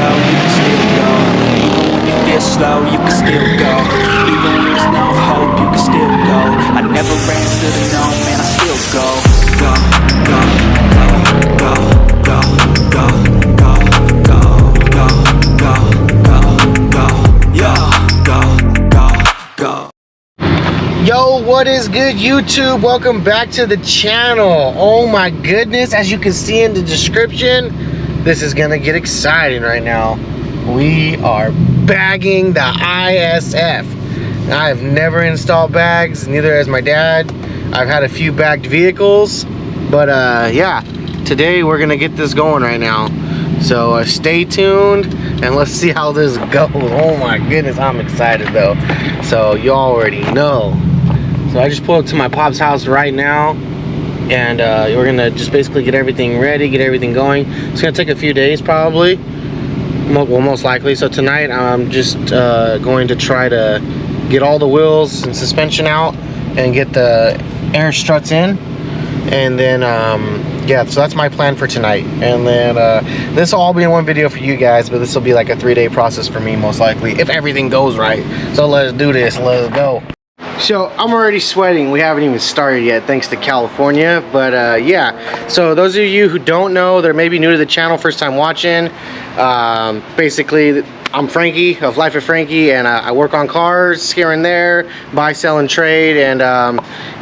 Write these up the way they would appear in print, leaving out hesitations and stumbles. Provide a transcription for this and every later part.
go, you can still go. Even when you feel slow, you can still go. Even when there's no hope, you can still go. I never answer to no, man, I still go. Go, go, go, go, go, go, go, go, go, go, go, go, yo, go, go, go. Yo, what is good, YouTube? Welcome back to the channel. Oh my goodness, as you can see in the description, this is gonna get exciting right now. We are bagging the ISF. I have never installed bags, neither has my dad. I've had a few bagged vehicles, but yeah, today we're gonna get this going right now. So stay tuned and let's see how this goes. Oh my goodness, I'm excited though. So you already know. So I just pulled up to my pop's house right now, and we're gonna just basically get everything ready, get everything going. It's gonna take a few days probably, well, most likely. So tonight I'm just going to try to get all the wheels and suspension out and get the air struts in, and then yeah, so that's my plan for tonight. And then this will all be in one video for you guys, but this will be like a 3-day process for me most likely, if everything goes right. So let's do this, let's go. So I'm already sweating. We haven't even started yet, thanks to California. But yeah, so those of you who don't know, they're maybe new to the channel, first time watching, basically I'm Frankie of Life of Frankie, and I work on cars here and there, buy, sell, and trade, and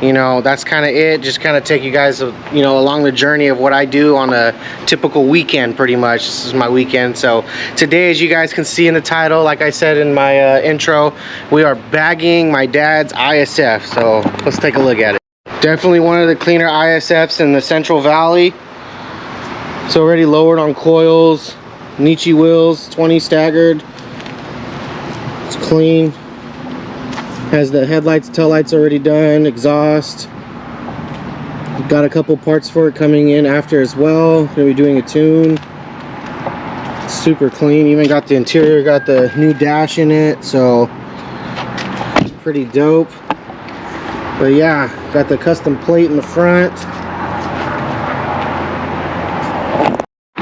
you know, that's kind of it. Just kind of take you guys, you know, along the journey of what I do on a typical weekend. Pretty much, this is my weekend. So today, as you guys can see in the title, like I said in my intro, we are bagging my dad's ISF. So let's take a look at it. Definitely one of the cleaner ISFs in the Central Valley. It's already lowered on coils. Nietzsche wheels, 20 staggered. It's clean. Has the headlights, taillights already done, exhaust. Got a couple parts for it coming in after as well. Gonna be doing a tune. It's super clean. Even got the interior, got the new dash in it, so pretty dope. But yeah, got the custom plate in the front.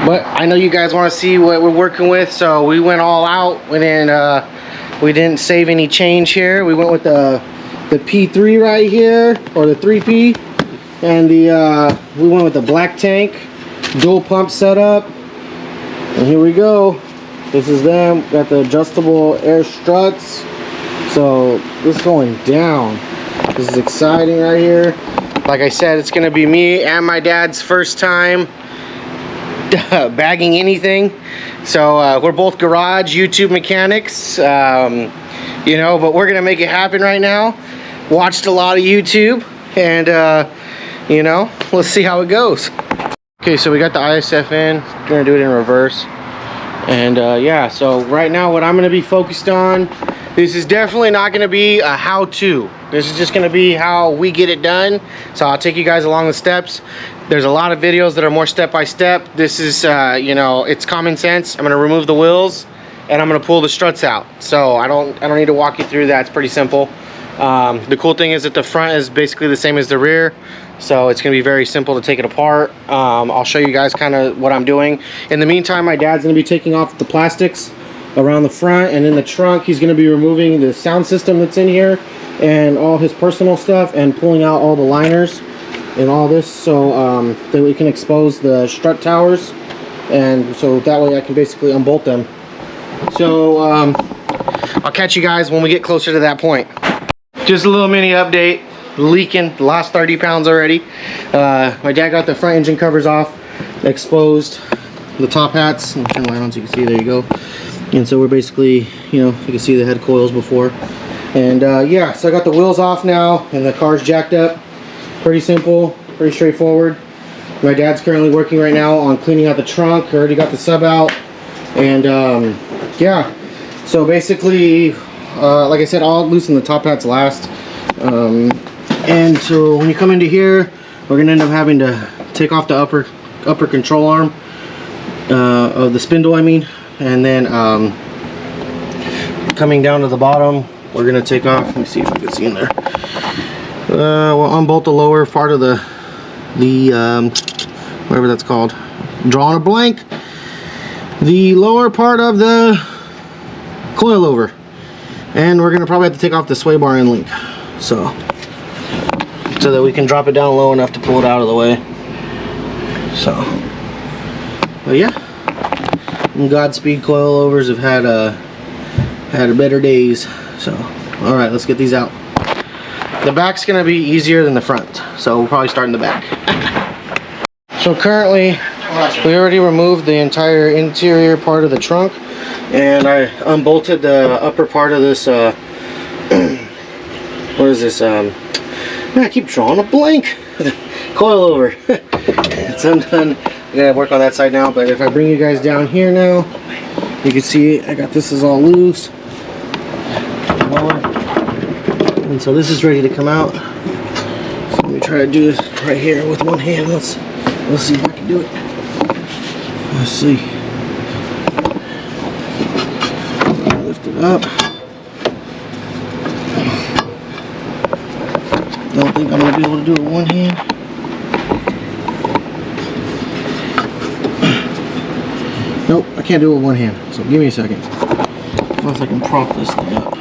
But I know you guys want to see what we're working with, so we went all out. We didn't save any change here. We went with the P3 right here, or the 3P, and we went with the black tank, dual pump setup. And here we go. This is them. Got the adjustable air struts. So this is going down. This is exciting right here. Like I said, it's gonna be me and my dad's first time bagging anything. So we're both garage YouTube mechanics, you know, but we're gonna make it happen right now. Watched a lot of YouTube, and you know, let's see how it goes. Okay, so we got the ISF in. Gonna do it in reverse, and yeah, so right now what I'm gonna be focused on, this is definitely not gonna be a how-to. This is just gonna be how we get it done. So I'll take you guys along the steps. There's a lot of videos that are more step-by-step. This is, you know, it's common sense. I'm gonna remove the wheels and I'm gonna pull the struts out. So I don't need to walk you through that. It's pretty simple. The cool thing is that the front is basically the same as the rear. So it's gonna be very simple to take it apart. I'll show you guys kind of what I'm doing. In the meantime, my dad's gonna be taking off the plastics around the front, and in the trunk, he's gonna be removing the sound system that's in here and all his personal stuff, and pulling out all the liners and all this, so that we can expose the strut towers, and so that way I can basically unbolt them. So I'll catch you guys when we get closer to that point. Just a little mini update. Leaking, lost 30 pounds already. My dad got the front engine covers off, exposed the top hats. I'll turn the light on so you can see. There you go. And so we're basically, you know, you can see the head coils before. And yeah, so I got the wheels off now, and the car's jacked up. Pretty simple, pretty straightforward. My dad's currently working right now on cleaning out the trunk. I already got the sub out. And yeah, so basically, like I said, I'll loosen the top hats last. And so when you come into here, we're gonna end up having to take off the upper control arm of the spindle, I mean. And then coming down to the bottom, we're gonna take off. Let me see if I can see in there. We'll unbolt the lower part of the whatever that's called. Drawing a blank. the lower part of the coilover, and we're gonna probably have to take off the sway bar and link, so that we can drop it down low enough to pull it out of the way. So, but yeah, Godspeed coilovers have had better days. So, all right, let's get these out. The back's gonna be easier than the front, so we'll probably start in the back. So currently, we already removed the entire interior part of the trunk, and I unbolted the upper part of this, what is this, man, I keep drawing a blank. Coilover. It's undone. I gotta work on that side now, but if I bring you guys down here now, you can see I got this is all loose. And so this is ready to come out. So let me try to do this right here with one hand. Let's see if I can do it. Let's see. Lift it up. Don't think I'm gonna be able to do it with one hand. Nope, I can't do it with one hand. So give me a second. Unless I can prop this thing up.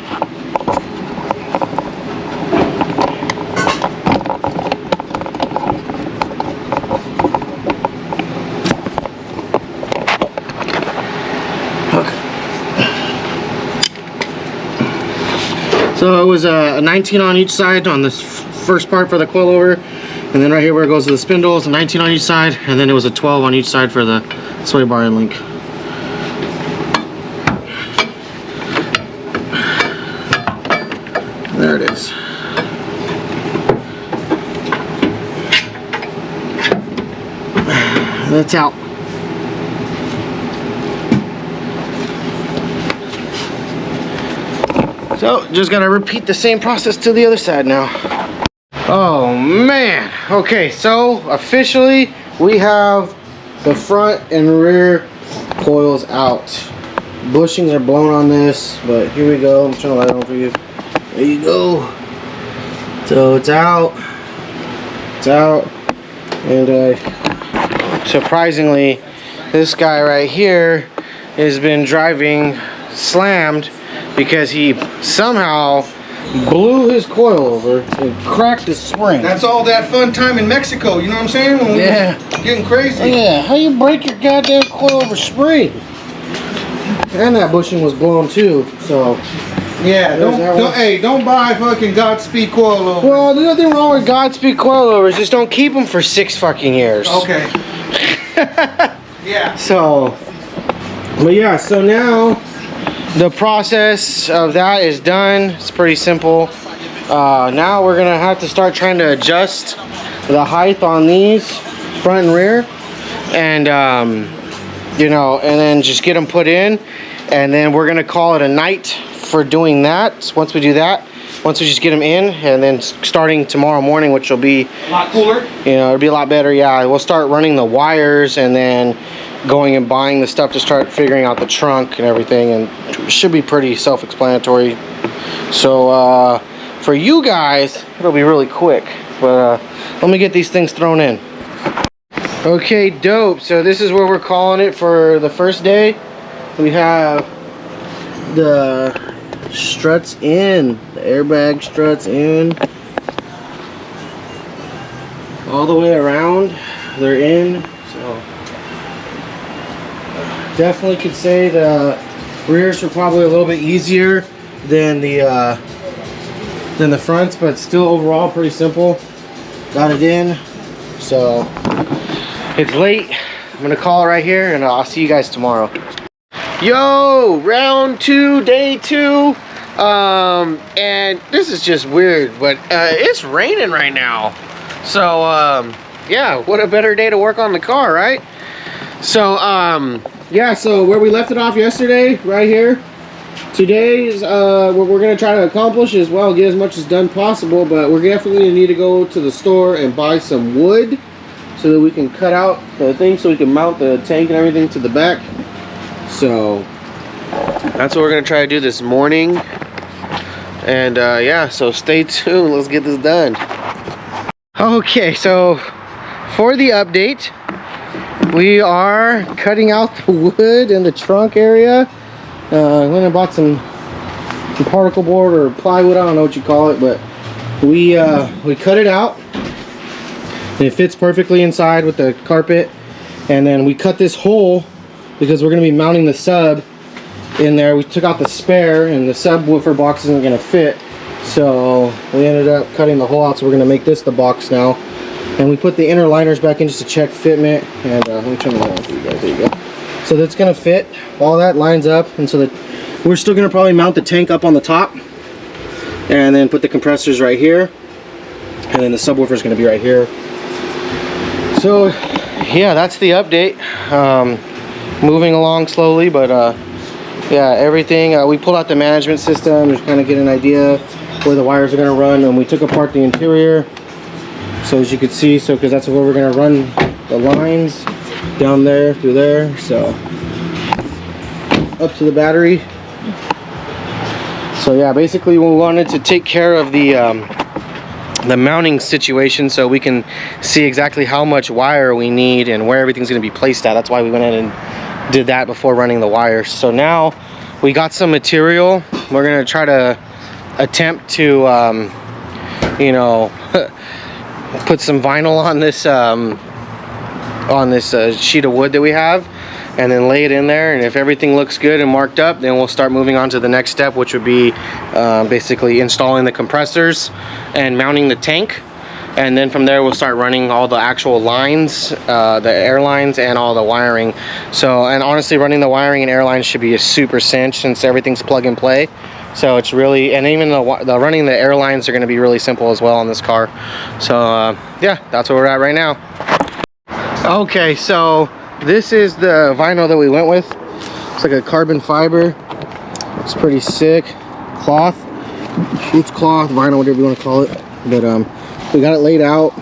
So it was a 19 on each side on this first part for the coilover, and then right here where it goes to the spindles, a 19 on each side, and then it was a 12 on each side for the sway bar and link. There it is. That's out. So, just gotta repeat the same process to the other side now. Oh man, okay, so officially we have the front and rear coils out. Bushings are blown on this, but here we go. I'm trying to light it on for you. There you go. So it's out. It's out. And surprisingly, this guy right here has been driving slammed because he somehow blew his coilover and cracked his spring. That's all that fun time in Mexico, you know what I'm saying? When yeah. Getting crazy. Yeah, how you break your goddamn coilover spring? And that bushing was blown too, so. Yeah, don't buy fucking Godspeed coilovers. Well, there's nothing wrong with Godspeed coilovers, just don't keep them for 6 fucking years. Okay. Yeah. So, but yeah, so now the process of that is done. It's pretty simple. Now we're gonna have to start trying to adjust the height on these front and rear, and you know, and then just get them put in, and then we're gonna call it a night for doing that. So once we do that, once we just get them in, and then starting tomorrow morning, which will be a lot cooler, you know, it'll be a lot better. Yeah, we'll start running the wires and then going and buying the stuff to start figuring out the trunk and everything, and it should be pretty self-explanatory. So for you guys, it'll be really quick, but let me get these things thrown in. Okay, dope. So this is where we're calling it for the first day. We have the struts in, the airbag struts in, all the way around. They're in. So definitely could say the rears are probably a little bit easier than the fronts, but still overall pretty simple. Got it in. So it's late. I'm gonna call it right here, and I'll see you guys tomorrow. Yo, round 2, day 2. And this is just weird, but it's raining right now. So yeah, what a better day to work on the car, right? So yeah, so where we left it off yesterday, right here. Today's what we're gonna try to accomplish is, well, get as much as done possible, but we're definitely gonna need to go to the store and buy some wood so that we can cut out the thing so we can mount the tank and everything to the back. So that's what we're gonna try to do this morning. And yeah, so stay tuned. Let's get this done. Okay, so for the update, We are cutting out the wood in the trunk area. I went and bought some particle board or plywood, I don't know what you call it, but we cut it out. And it fits perfectly inside with the carpet. And then we cut this hole because we're going to be mounting the sub in there. We took out the spare and the subwoofer box isn't going to fit. So we ended up cutting the hole out, so we're going to make this the box now. And we put the inner liners back in just to check fitment. And let me turn the light on for you guys. There you go. So that's going to fit. All that lines up. And so that we're still going to probably mount the tank up on the top. And then put the compressors right here. And then the subwoofer is going to be right here. So yeah, that's the update. Moving along slowly, but yeah, everything. We pulled out the management system to kind of get an idea where the wires are going to run, and we took apart the interior. So as you can see, because that's where we're going to run the lines down there through there. So up to the battery. So yeah, basically we wanted to take care of the mounting situation so we can see exactly how much wire we need and where everything's going to be placed at. That's why we went in and did that before running the wires. So now we got some material. We're going to try to attempt to you know, put some vinyl on this sheet of wood that we have, and then lay it in there. And if everything looks good and marked up, then we'll start moving on to the next step, which would be basically installing the compressors and mounting the tank. And then from there we'll start running all the actual lines, the air lines, and all the wiring. So, and honestly, running the wiring and air lines should be a super cinch since everything's plug and play. So it's really, and even the running the air lines are going to be really simple as well on this car. So yeah, that's where we're at right now. Okay, so this is the vinyl that we went with. It's like a carbon fiber. It's pretty sick. Cloth. It's cloth, vinyl, whatever you want to call it. But we got it laid out.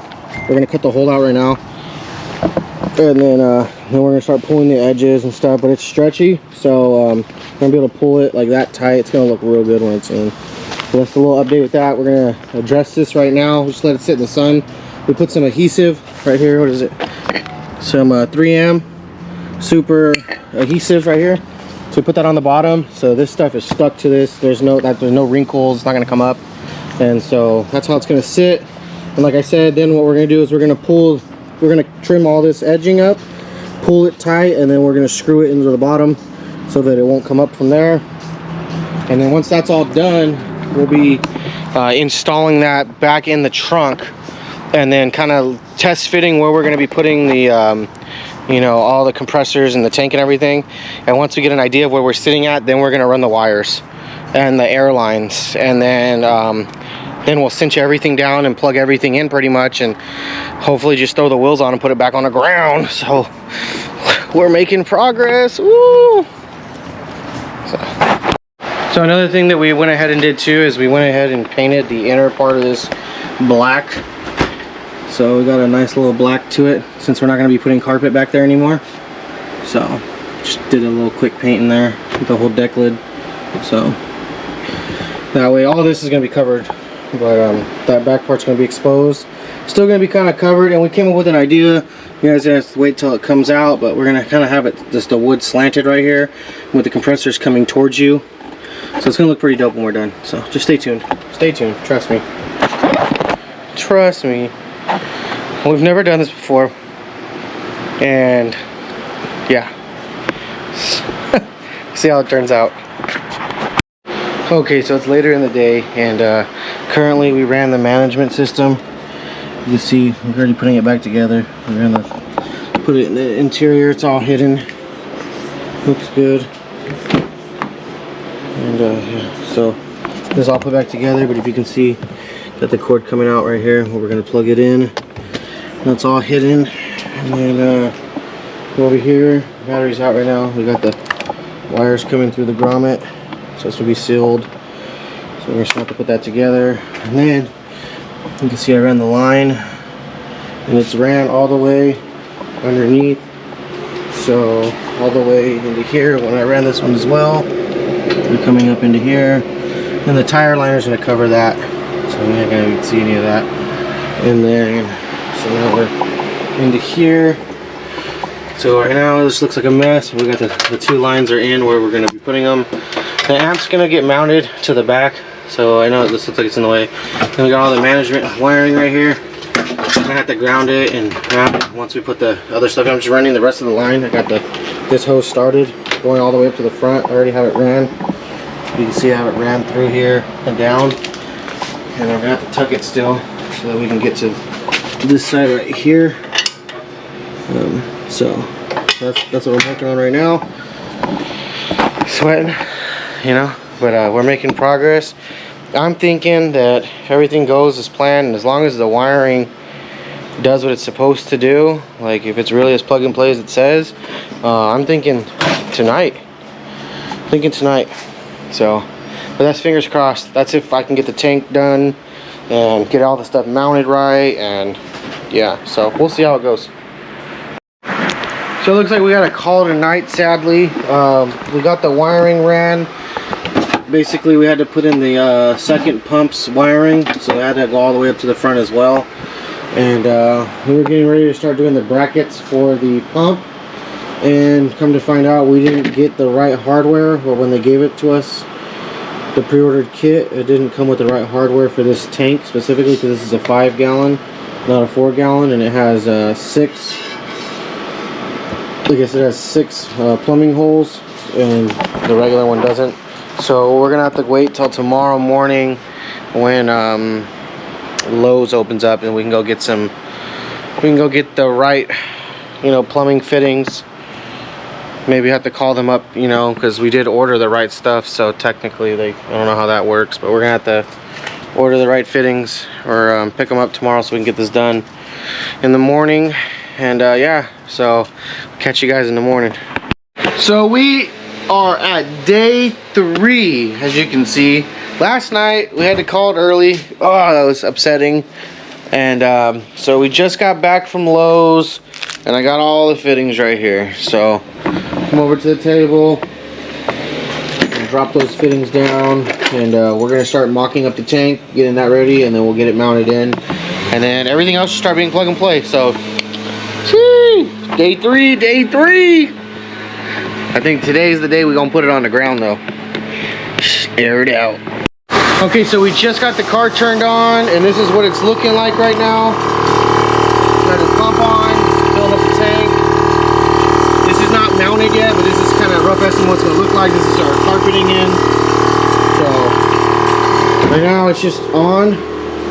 We're gonna cut the hole out right now, and then we're gonna start pulling the edges and stuff. But it's stretchy, so we're gonna be able to pull it like that tight. It's gonna look real good when it's in. So that's a little update with that. We're gonna address this right now. Just let it sit in the sun. We put some adhesive right here. What is it? Some 3M super adhesive right here. So we put that on the bottom. So this stuff is stuck to this. There's no wrinkles. It's not gonna come up. And so that's how it's gonna sit. And like I said, then what we're gonna do is we're gonna trim all this edging up, pull it tight, and then we're gonna screw it into the bottom so that it won't come up from there. And then once that's all done, we'll be installing that back in the trunk, and then kind of test fitting where we're gonna be putting the you know, all the compressors and the tank and everything. And once we get an idea of where we're sitting at, then we're gonna run the wires and the air lines, and then we'll cinch everything down and plug everything in pretty much, and hopefully just throw the wheels on and put it back on the ground. So we're making progress. Woo! So another thing that we went ahead and did too is we went ahead and painted the inner part of this black. So we got a nice little black to it since we're not going to be putting carpet back there anymore. So just did a little quick paint in there with the whole deck lid. So that way all this is going to be covered, but that back part's going to be exposed. Still going to be kind of covered, and we came up with an idea. You guys have to wait till it comes out, but we're going to kind of have it just the wood slanted right here with the compressors coming towards you. So it's going to look pretty dope when we're done. So just stay tuned. Stay tuned. Trust me. Trust me. We've never done this before. And yeah. See how it turns out. Okay, so it's later in the day, and currently we ran the management system. You can see we're already putting it back together. We're gonna put it in the interior. It's all hidden. Looks good. And yeah, so this is all put back together. But if you can see, got the cord coming out right here where we're gonna plug it in. That's all hidden. And then over here, battery's out right now. We got the wires coming through the grommet. So it's gonna be sealed. So we're gonna have to put that together. And then you can see I ran the line, and it's ran all the way underneath. So all the way into here. When I ran this one as well, we're coming up into here. And the tire liner is gonna cover that. So you're not gonna see any of that. And then so now we're into here. So right now this looks like a mess. We got the two lines are in where we're gonna be putting them. The amp's gonna get mounted to the back. So I know this looks like it's in the way. Then we got all the management wiring right here. I'm gonna have to ground it and mount it once we put the other stuff in. I'm just running the rest of the line. I got this hose started, going all the way up to the front. I already have it ran. You can see I have it ran through here and down. And I'm gonna have to tuck it still so that we can get to this side right here. So that's what I'm working on right now. Sweating, you know, but we're making progress. I'm thinking that everything goes as planned, and as long as the wiring does what it's supposed to do, like if it's really as plug and play as it says, I'm thinking tonight. So, but that's fingers crossed. That's if I can get the tank done and get all the stuff mounted right, and yeah, so we'll see how it goes. So it looks like we got to call it a night, sadly. We got the wiring ran. Basically we had to put in the second pump's wiring, so I had to go all the way up to the front as well. And we were getting ready to start doing the brackets for the pump, and come to find out we didn't get the right hardware. Well, when they gave it to us, the pre-ordered kit, it didn't come with the right hardware for this tank specifically, because this is a 5-gallon, not a 4-gallon, and it has 6, I guess it has 6 plumbing holes, and the regular one doesn't. So we're gonna have to wait till tomorrow morning when Lowe's opens up, and we can go get the right, you know, plumbing fittings. Maybe have to call them up, you know, because we did order the right stuff, so technically I don't know how that works, but we're gonna have to order the right fittings, or pick them up tomorrow so we can get this done in the morning. And yeah, so catch you guys in the morning. So we are at day 3, as you can see. Last night we had to call it early. Oh, that was upsetting. And so we just got back from Lowe's, and I got all the fittings right here. So come over to the table and drop those fittings down, and we're gonna start mocking up the tank, getting that ready, and then we'll get it mounted in, and then everything else should start being plug and play. So day 3. I think today's the day we're gonna put it on the ground though. Air it out. Okay, so we just got the car turned on, and this is what it's looking like right now. Got the pump on, filling up the tank. This is not mounted yet, but this is kind of a rough estimate what it's gonna look like. This is our carpeting in. So right now it's just on.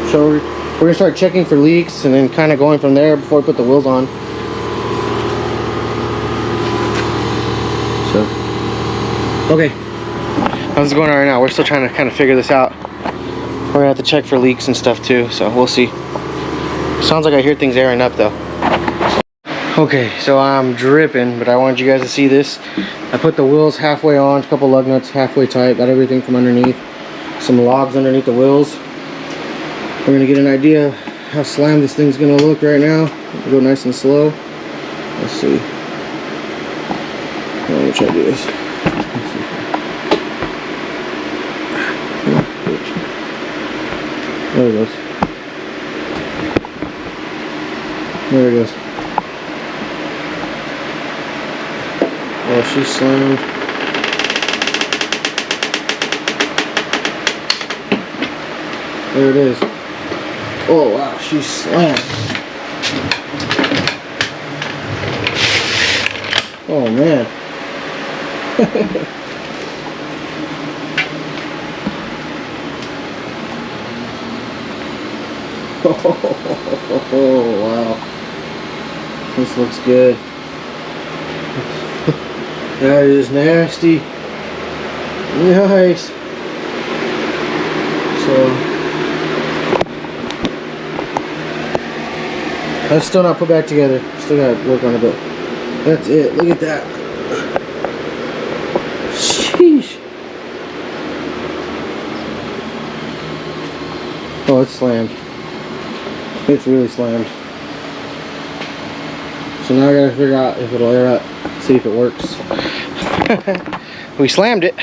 So we're gonna start checking for leaks, and then kind of going from there before we put the wheels on. So, okay, how's it going on right now? We're still trying to kind of figure this out. We're gonna have to check for leaks and stuff too, so we'll see. Sounds like I hear things airing up though. Okay, so I'm dripping, but I wanted you guys to see this. I put the wheels halfway on, a couple lug nuts halfway tight, got everything from underneath. Some logs underneath the wheels. We're gonna get an idea of how slammed this thing's gonna look right now. We'll go nice and slow. Let's see. Let me try to do this. Let's see. There it goes. There it goes. Oh, she's slammed. There it is. Oh wow, she's slammed. Oh man. Oh wow, this looks good. That is nasty. Nice. So that's still not put back together. Still gotta work on it, but that's it. Look at that. Sheesh. Oh, it's slammed. It's really slammed. So now I gotta figure out if it'll air up, see if it works. We slammed it.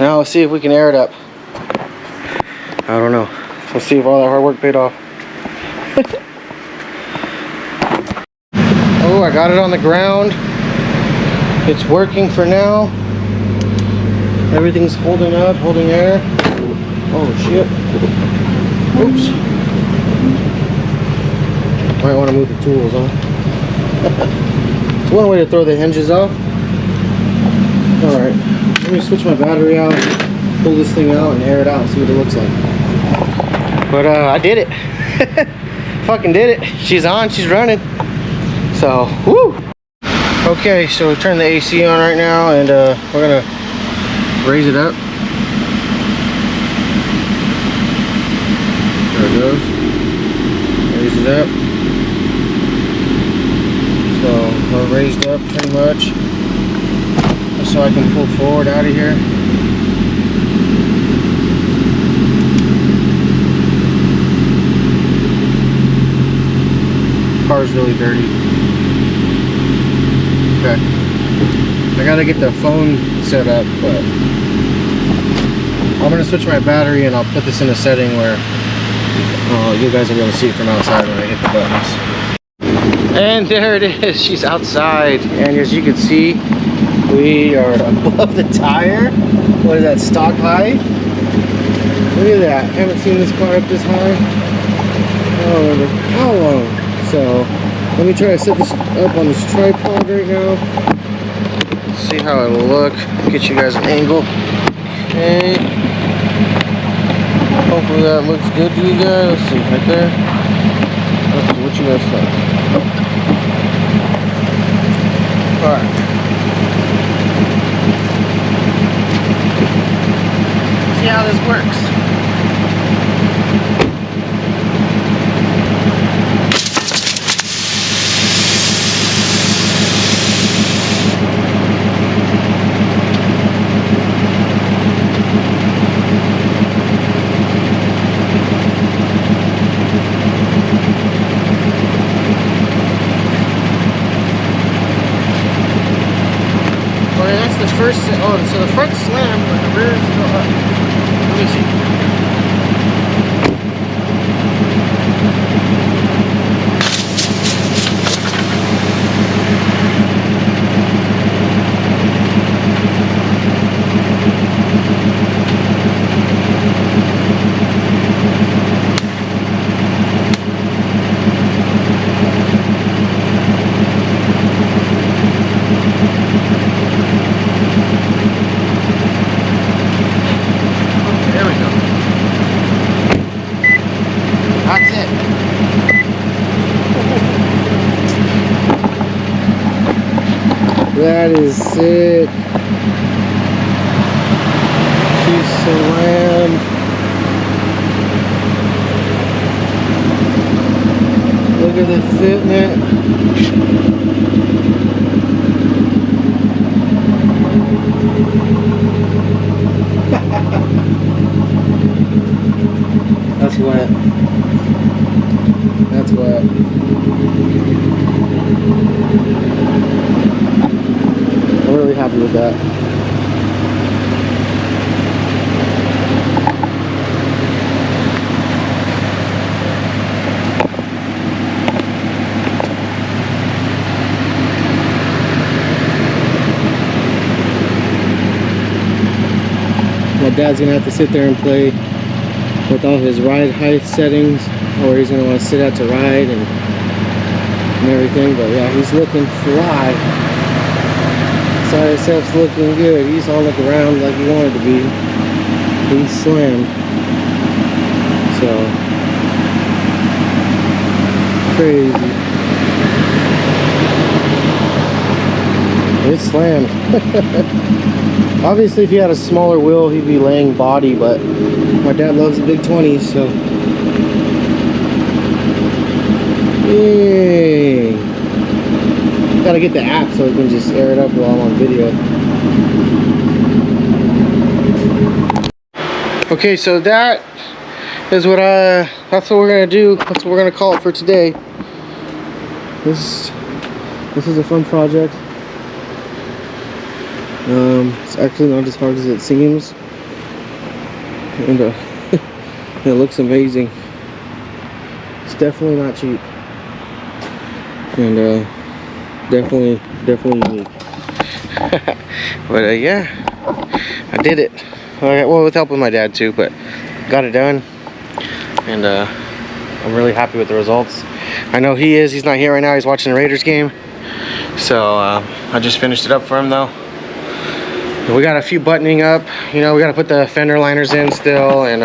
Now let's see if we can air it up. I don't know. Let's see if all that hard work paid off. Oh, I got it on the ground. It's working for now. Everything's holding up, holding air. Oh shit. Oops. Might want to move the tools, huh? It's one way to throw the hinges off. Alright, let me switch my battery out, pull this thing out and air it out and see what it looks like. But I did it. Fucking did it. She's on, she's running. So, whoo! Okay, so turn the AC on right now and we're gonna raise it up. There it goes. Raise it up. So we're raised up pretty much. So I can pull forward out of here. Car's really dirty. Okay. I gotta get the phone set up, but I'm gonna switch my battery and I'll put this in a setting where you guys will be able to see it from outside when I hit the buttons. And there it is, she's outside, and as you can see, we are above the tire. What is that, stock height? Look at that, I haven't seen this car up this high. Oh, how long? So, let me try to set this up on this tripod right now. See how it'll look, get you guys an angle. Okay. Hopefully that looks good to you guys. Let's see, right there. Let's see what you guys think. Alright. See how this works. That's the first, oh, so the front slammed, but the rear is still up. Let me see. That is sick. She's slammed. Look at the fitment. That's wet. That's wet. I'm really happy with that. My dad's gonna have to sit there and play with all his ride height settings, or he's gonna want to sit out to ride and everything. But yeah, he's looking fly. ISF's looking good. He's on the ground like he wanted to be. He's slammed. So crazy. It's slammed. Obviously, if he had a smaller wheel, he'd be laying body, but my dad loves the big 20s, so. Yay. Gotta get the app so we can just air it up while I'm on video. Okay, so that is what that's what we're gonna do. That's what we're gonna call it for today. This is a fun project. It's actually not as hard as it seems, and it looks amazing. It's definitely not cheap, and Definitely unique. But yeah, I did it. Well, with help of my dad too, but got it done, and I'm really happy with the results. I know he is. He's not here right now. He's watching the Raiders game. So I just finished it up for him though. We got a few buttoning up. You know, we got to put the fender liners in still, and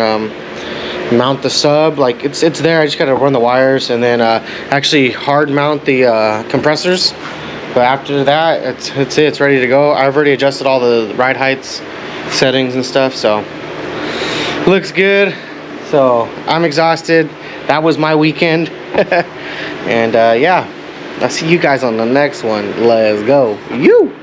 mount the sub. Like it's there. I just got to run the wires and then actually hard mount the compressors. But after that, it's it. It's ready to go. I've already adjusted all the ride heights, settings and stuff. So looks good. So I'm exhausted. That was my weekend. And yeah, I'll see you guys on the next one. Let's go. You.